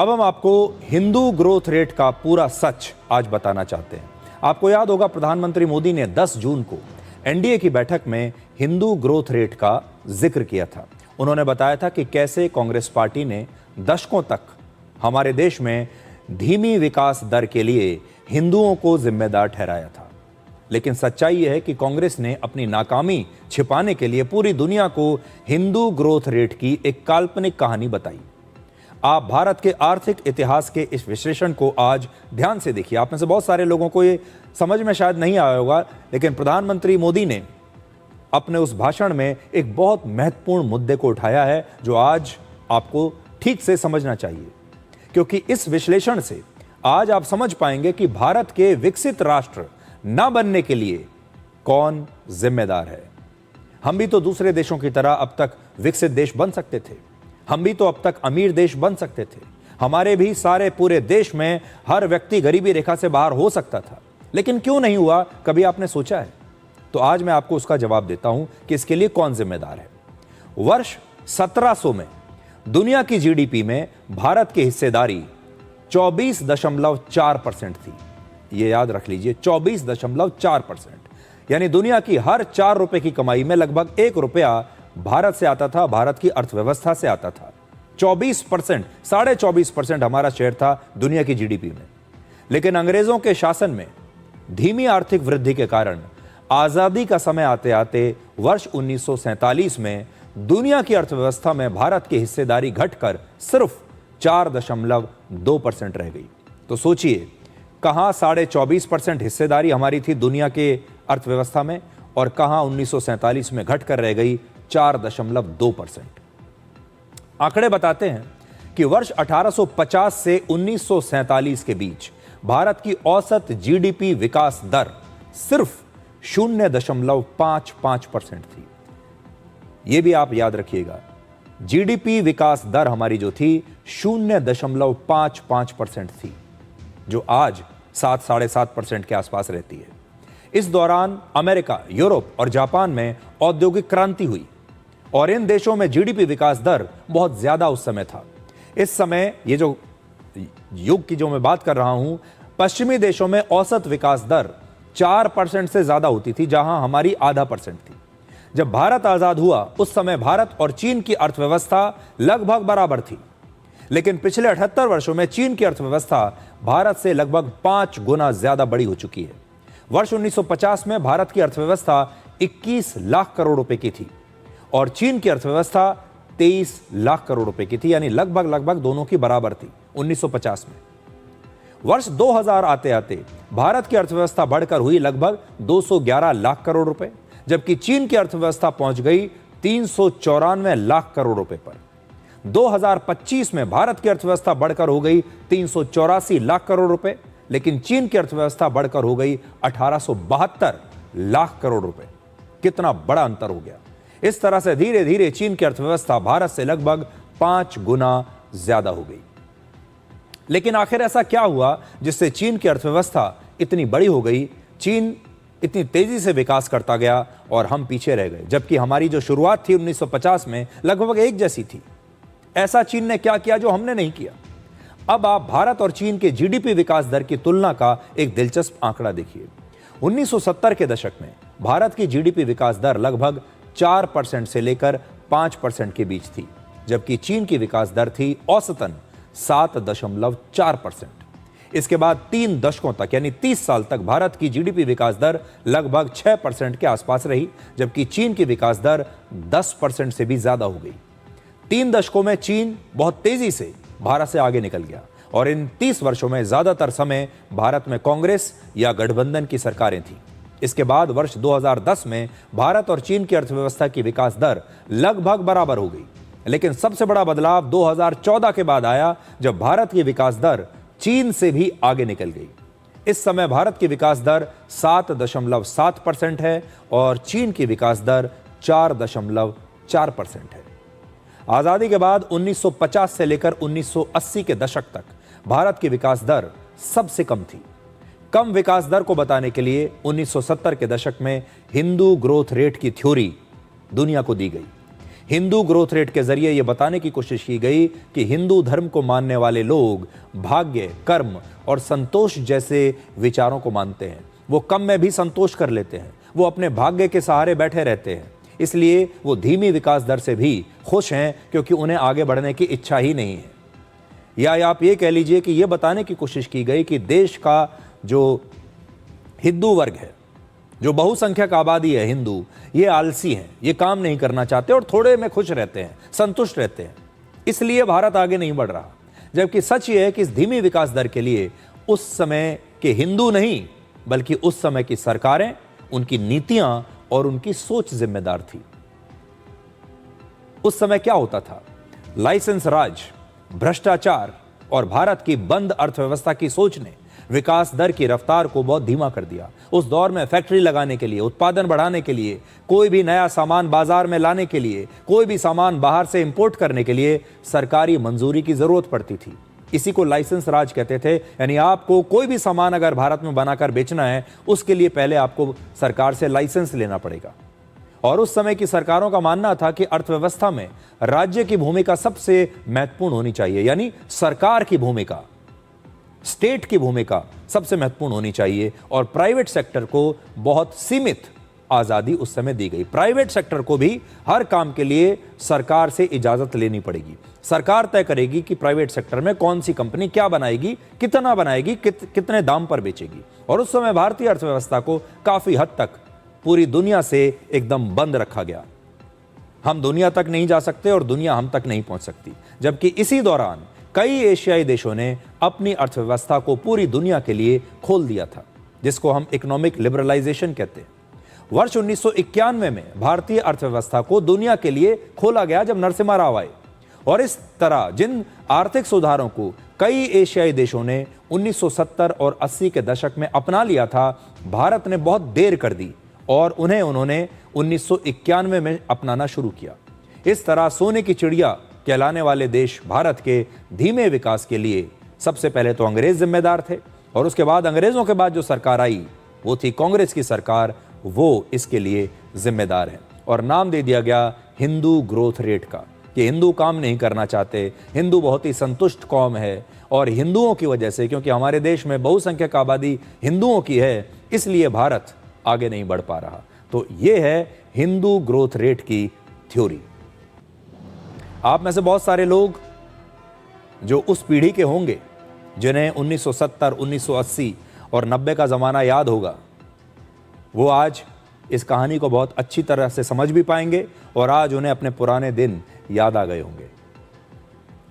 अब हम आपको हिंदू ग्रोथ रेट का पूरा सच आज बताना चाहते हैं। आपको याद होगा प्रधानमंत्री मोदी ने 10 जून को एनडीए की बैठक में हिंदू ग्रोथ रेट का जिक्र किया था। उन्होंने बताया था कि कैसे कांग्रेस पार्टी ने दशकों तक हमारे देश में धीमी विकास दर के लिए हिंदुओं को जिम्मेदार ठहराया था। लेकिन सच्चाई यह है कि कांग्रेस ने अपनी नाकामी छिपाने के लिए पूरी दुनिया को हिंदू ग्रोथ रेट की एक काल्पनिक कहानी बताई। आप भारत के आर्थिक इतिहास के इस विश्लेषण को आज ध्यान से देखिए। आप में से बहुत सारे लोगों को ये समझ में शायद नहीं आया होगा, लेकिन प्रधानमंत्री मोदी ने अपने उस भाषण में एक बहुत महत्वपूर्ण मुद्दे को उठाया है जो आज आपको ठीक से समझना चाहिए, क्योंकि इस विश्लेषण से आज आप समझ पाएंगे कि भारत के विकसित राष्ट्र न बनने के लिए कौन जिम्मेदार है। हम भी तो दूसरे देशों की तरह अब तक विकसित देश बन सकते थे, हम भी तो अब तक अमीर देश बन सकते थे, हमारे भी सारे पूरे देश में हर व्यक्ति गरीबी रेखा से बाहर हो सकता था। लेकिन क्यों नहीं हुआ, कभी आपने सोचा है? तो आज मैं आपको उसका जवाब देता हूं कि इसके लिए कौन जिम्मेदार है। वर्ष 1700 में दुनिया की जीडीपी में भारत की हिस्सेदारी 24.4% थी। यह याद रख लीजिए, 24.4%। यानी दुनिया की हर 4 रुपए की कमाई में लगभग 1 रुपया भारत से आता था, भारत की अर्थव्यवस्था से आता था। 24%, 24.5% हमारा शेयर था दुनिया की जीडीपी में। लेकिन अंग्रेजों के शासन में धीमी आर्थिक वृद्धि के कारण आजादी का समय आते आते वर्ष 1947 में दुनिया की अर्थव्यवस्था में भारत की हिस्सेदारी घटकर सिर्फ 4.2% रह गई। तो सोचिए, कहां 24.5% हिस्सेदारी हमारी थी दुनिया के अर्थव्यवस्था में, और कहां 1947 में घटकर रह गई 4.2%। आंकड़े बताते हैं कि वर्ष 1850 से 1947 के बीच भारत की औसत जीडीपी विकास दर सिर्फ 0.55% थी। यह भी आप याद रखिएगा, जीडीपी विकास दर हमारी जो थी 0.55% थी, जो आज 7-7.5% के आसपास रहती है। इस दौरान अमेरिका, यूरोप और जापान में औद्योगिक क्रांति हुई और इन देशों में जीडीपी विकास दर बहुत ज्यादा उस समय था। इस समय ये जो युग की जो मैं बात कर रहा हूं, पश्चिमी देशों में औसत विकास दर 4% से ज्यादा होती थी, जहां हमारी 0.5% थी। जब भारत आजाद हुआ उस समय भारत और चीन की अर्थव्यवस्था लगभग बराबर थी, लेकिन पिछले 78 वर्षों में चीन की अर्थव्यवस्था भारत से लगभग 5 गुना ज्यादा बड़ी हो चुकी है। वर्ष 1950 में भारत की अर्थव्यवस्था 21 लाख करोड़ रुपए की थी और चीन की अर्थव्यवस्था 23 लाख करोड़ रुपए की थी, यानी लगभग दोनों की बराबर थी 1950 में। वर्ष 2000 आते आते भारत की अर्थव्यवस्था बढ़कर हुई लगभग 211 लाख करोड़ रुपए, जबकि चीन की अर्थव्यवस्था पहुंच गई 394 लाख करोड़ रुपए पर। 2025 में भारत की अर्थव्यवस्था बढ़कर हो गई 384 लाख करोड़ रुपए, लेकिन चीन की अर्थव्यवस्था बढ़कर हो गई 1872 लाख करोड़ रुपए। कितना बड़ा अंतर हो गया। इस तरह से धीरे धीरे चीन की अर्थव्यवस्था भारत से लगभग 5 गुना ज्यादा हो गई। लेकिन आखिर ऐसा क्या हुआ जिससे चीन की अर्थव्यवस्था इतनी बड़ी हो गई, चीन इतनी तेजी से विकास करता गया और हम पीछे रह गए, जबकि हमारी जो शुरुआत थी 1950 में लगभग एक जैसी थी। ऐसा चीन ने क्या किया जो हमने नहीं किया? अब आप भारत और चीन के जीडीपी विकास दर की तुलना का एक दिलचस्प आंकड़ा देखिए। 1970 के दशक में भारत की जीडीपी विकास दर लगभग 4% से लेकर 5% के बीच थी, जबकि चीन की विकास दर थी औसतन 7.4%। इसके बाद 3 दशकों तक यानी 30 साल तक भारत की जीडीपी विकास दर लगभग 6% के आसपास रही, जबकि चीन की विकास दर 10% से भी ज्यादा हो गई। 3 दशकों में चीन बहुत तेजी से भारत से आगे निकल गया और इन 30 वर्षों में ज्यादातर समय भारत में कांग्रेस या गठबंधन की सरकारें थीं। इसके बाद वर्ष 2010 में भारत और चीन की अर्थव्यवस्था की विकास दर लगभग बराबर हो गई, लेकिन सबसे बड़ा बदलाव 2014 के बाद आया, जब भारत की विकास दर चीन से भी आगे निकल गई। इस समय भारत की विकास दर 7.7% है और चीन की विकास दर 4.4% है। आजादी के बाद 1950 से लेकर 1980 के दशक तक भारत की विकास दर सबसे कम थी। कम विकास दर को बताने के लिए 1970 के दशक में हिंदू ग्रोथ रेट की थ्योरी दुनिया को दी गई। हिंदू ग्रोथ रेट के जरिए यह बताने की कोशिश की गई कि हिंदू धर्म को मानने वाले लोग भाग्य, कर्म और संतोष जैसे विचारों को मानते हैं। वो कम में भी संतोष कर लेते हैं, वो अपने भाग्य के सहारे बैठे रहते हैं, इसलिए वो धीमी विकास दर से भी खुश हैं क्योंकि उन्हें आगे बढ़ने की इच्छा ही नहीं है। या आप ये कह लीजिए कि ये बताने की कोशिश की गई कि देश का जो हिंदू वर्ग है, जो बहुसंख्यक आबादी है हिंदू, ये आलसी हैं, ये काम नहीं करना चाहते और थोड़े में खुश रहते हैं, संतुष्ट रहते हैं, इसलिए भारत आगे नहीं बढ़ रहा। जबकि सच ये है कि इस धीमी विकास दर के लिए उस समय के हिंदू नहीं बल्कि उस समय की सरकारें, उनकी नीतियां और उनकी सोच जिम्मेदार थी। उस समय क्या होता था? लाइसेंस राज, भ्रष्टाचार और भारत की बंद अर्थव्यवस्था की सोच ने विकास दर की रफ्तार को बहुत धीमा कर दिया। उस दौर में फैक्ट्री लगाने के लिए, उत्पादन बढ़ाने के लिए, कोई भी नया सामान बाजार में लाने के लिए, कोई भी सामान बाहर से इंपोर्ट करने के लिए सरकारी मंजूरी की जरूरत पड़ती थी। इसी को लाइसेंस राज कहते थे। यानी आपको कोई भी सामान अगर भारत में बनाकर बेचना है, उसके लिए पहले आपको सरकार से लाइसेंस लेना पड़ेगा। और उस समय की सरकारों का मानना था कि अर्थव्यवस्था में राज्य की भूमिका सबसे महत्वपूर्ण होनी चाहिए, यानी सरकार की भूमिका, स्टेट की भूमिका सबसे महत्वपूर्ण होनी चाहिए और प्राइवेट सेक्टर को बहुत सीमित आजादी उस समय दी गई। प्राइवेट सेक्टर को भी हर काम के लिए सरकार से इजाजत लेनी पड़ेगी। सरकार तय करेगी कि प्राइवेट सेक्टर में कौन सी कंपनी क्या बनाएगी, कितना बनाएगी, कितने दाम पर बेचेगी। और उस समय भारतीय अर्थव्यवस्था को काफी हद तक पूरी दुनिया से एकदम बंद रखा गया। हम दुनिया तक नहीं जा सकते और दुनिया हम तक नहीं पहुंच सकती। जबकि इसी दौरान कई एशियाई देशों ने अपनी अर्थव्यवस्था को पूरी दुनिया के लिए खोल दिया था, जिसको हम इकोनॉमिक लिबरलाइजेशन कहते हैं। वर्ष 1991 में भारतीय अर्थव्यवस्था को दुनिया के लिए खोला गया जब नरसिम्हा राव आए। और इस तरह जिन आर्थिक सुधारों को कई एशियाई देशों ने 1970 और 80 के दशक में अपना लिया था, भारत ने बहुत देर कर दी और उन्होंने 1991 में अपनाना शुरू किया। इस तरह सोने की चिड़िया कहलाने वाले देश भारत के धीमे विकास के लिए सबसे पहले तो अंग्रेज जिम्मेदार थे और उसके बाद अंग्रेजों के बाद जो सरकार आई वो थी कांग्रेस की सरकार, वो इसके लिए जिम्मेदार है। और नाम दे दिया गया हिंदू ग्रोथ रेट का कि हिंदू काम नहीं करना चाहते, हिंदू बहुत ही संतुष्ट कौम है और हिंदुओं की वजह से, क्योंकि हमारे देश में बहुसंख्यक आबादी हिंदुओं की है, इसलिए भारत आगे नहीं बढ़ पा रहा। तो ये है हिंदू ग्रोथ रेट की थ्योरी। आप में से बहुत सारे लोग जो उस पीढ़ी के होंगे जिन्हें 1970, 1980 और 90 का ज़माना याद होगा, वो आज इस कहानी को बहुत अच्छी तरह से समझ भी पाएंगे और आज उन्हें अपने पुराने दिन याद आ गए होंगे।